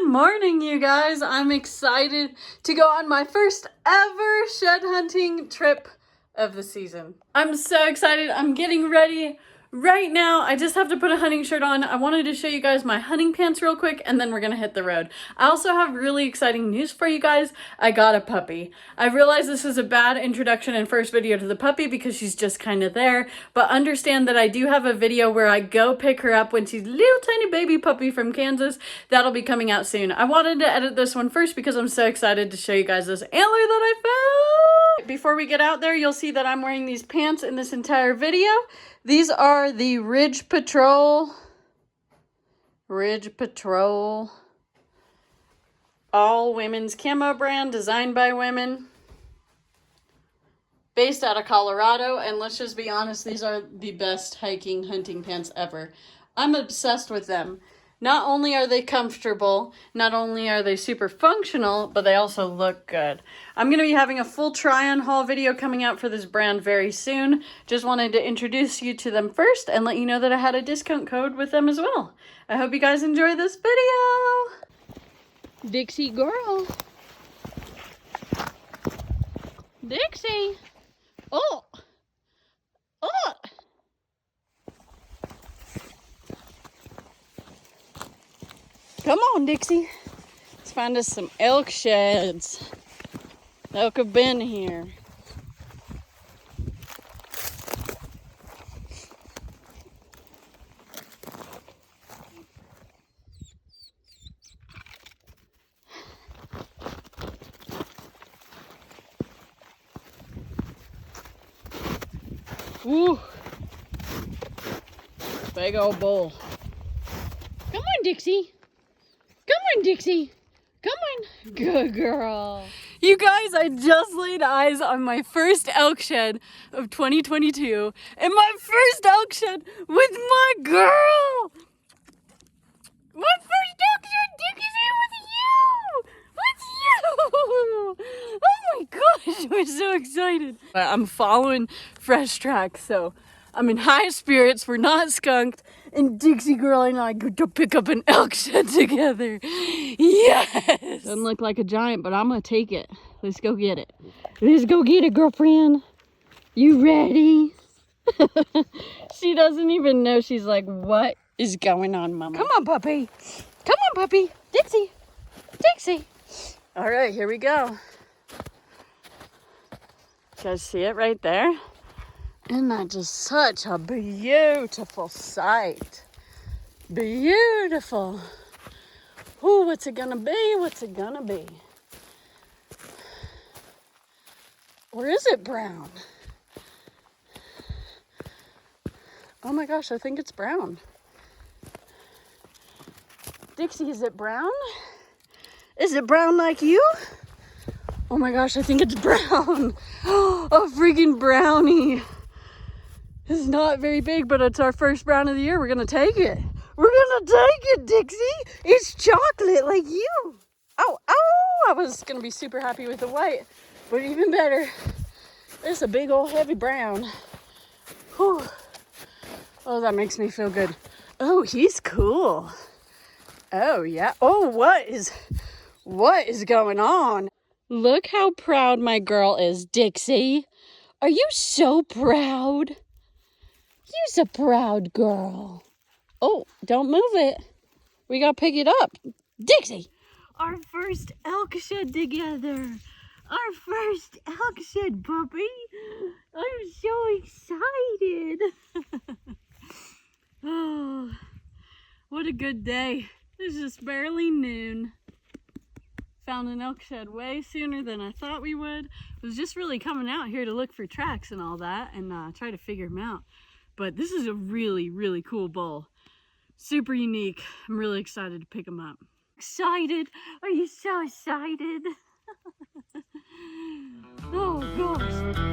morning, you guys. I'm excited to go on my first ever shed hunting trip of the season. I'm so excited. I'm getting ready right now. I just have to put a hunting shirt on. I wanted to show you guys my hunting pants real quick and then we're gonna hit the road. I also have really exciting news for you guys. I got a puppy. I realize this is a bad introduction and first video to the puppy because she's just kind of there, but understand that I do have a video where I go pick her up when she's a little tiny baby puppy from Kansas. That'll be coming out soon. I wanted to edit this one first because I'm so excited to show you guys this antler that I found. Before we get out there, you'll see that I'm wearing these pants in this entire video. These are the Ridge Patrol all women's camo brand, designed by women, based out of Colorado. And let's just be honest, these are the best hiking hunting pants ever. I'm obsessed with them. Not only are they comfortable, not only are they super functional, but they also look good. I'm going to be having a full try-on haul video coming out for this brand very soon. Just wanted to introduce you to them first and let you know that I had a discount code with them as well. I hope you guys enjoy this video. Dixie girl. Dixie. Oh. Oh. Come on, Dixie. Let's find us some elk sheds. Elk have been here. Woo! Big old bull. Come on, Dixie. Come on, Dixie. Come on. Good girl. You guys, I just laid eyes on my first elk shed of 2022. And my first elk shed with my girl. My first elk shed, Dickie's here with you. With you. Oh my gosh, we're so excited. I'm following fresh tracks, so I'm in high spirits. We're not skunked. And Dixie girl and I go to pick up an elk shed together. Yes! Doesn't look like a giant, but I'm gonna take it. Let's go get it. Let's go get it, girlfriend. You ready? She doesn't even know. She's like, what is going on, mama? Come on, puppy. Come on, puppy. Dixie. Dixie. All right, here we go. You guys see it right there? Isn't that just such a beautiful sight? Beautiful. Ooh, what's it gonna be? What's it gonna be? Or is it brown? Oh my gosh, I think it's brown. Dixie, is it brown? Is it brown like you? Oh my gosh, I think it's brown. A freaking brownie. It's not very big, but it's our first brown of the year. We're gonna take it. We're gonna take it, Dixie. It's chocolate like you. Oh, I was gonna be super happy with the white, but even better, it's a big old heavy brown. Whew. Oh, that makes me feel good. Oh, he's cool. Oh yeah. Oh, what is going on? Look how proud my girl is, Dixie. Are you so proud? You're a proud girl. Oh, don't move it. We gotta pick it up. Dixie! Our first elk shed together. Our first elk shed, puppy. I'm so excited. Oh, what a good day. It's just barely noon. Found an elk shed way sooner than I thought we would. Was just really coming out here to look for tracks and all that and try to figure them out. But this is a really, really cool bull. Super unique. I'm really excited to pick him up. Excited? Are you so excited? Oh gosh.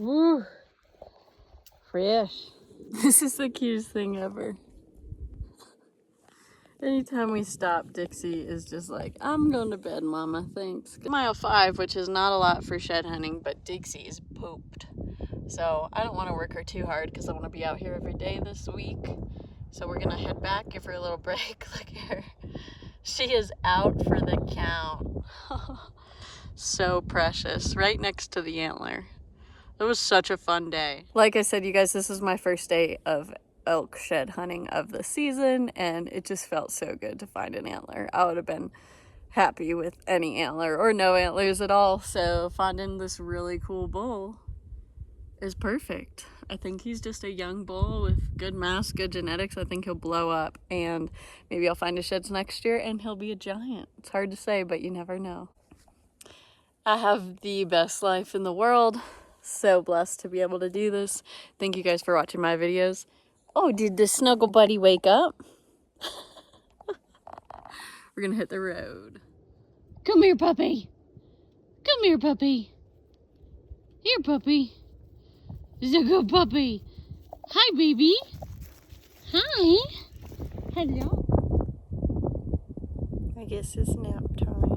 Woo. Fresh. This is the cutest thing ever. Anytime we stop, Dixie is just like, I'm going to bed, Mama, thanks. Mile 5, which is not a lot for shed hunting, but Dixie is pooped. So I don't want to work her too hard because I want to be out here every day this week. So we're going to head back, give her a little break. Look at her. She is out for the count. So precious, right next to the antler. It was such a fun day. Like I said, you guys, this is my first day of elk shed hunting of the season, and it just felt so good to find an antler. I would have been happy with any antler or no antlers at all, so finding this really cool bull is perfect. I think he's just a young bull with good mass, good genetics. I think he'll blow up, and maybe I'll find his sheds next year and he'll be a giant. It's hard to say, but you never know. I have the best life in the world. So blessed to be able to do this. Thank you guys for watching my videos. Oh, did the snuggle buddy wake up? We're gonna hit the road. Come here, puppy. Come here, puppy. Here, puppy. This is a good puppy. Hi, baby. Hi. Hello. I guess it's nap time.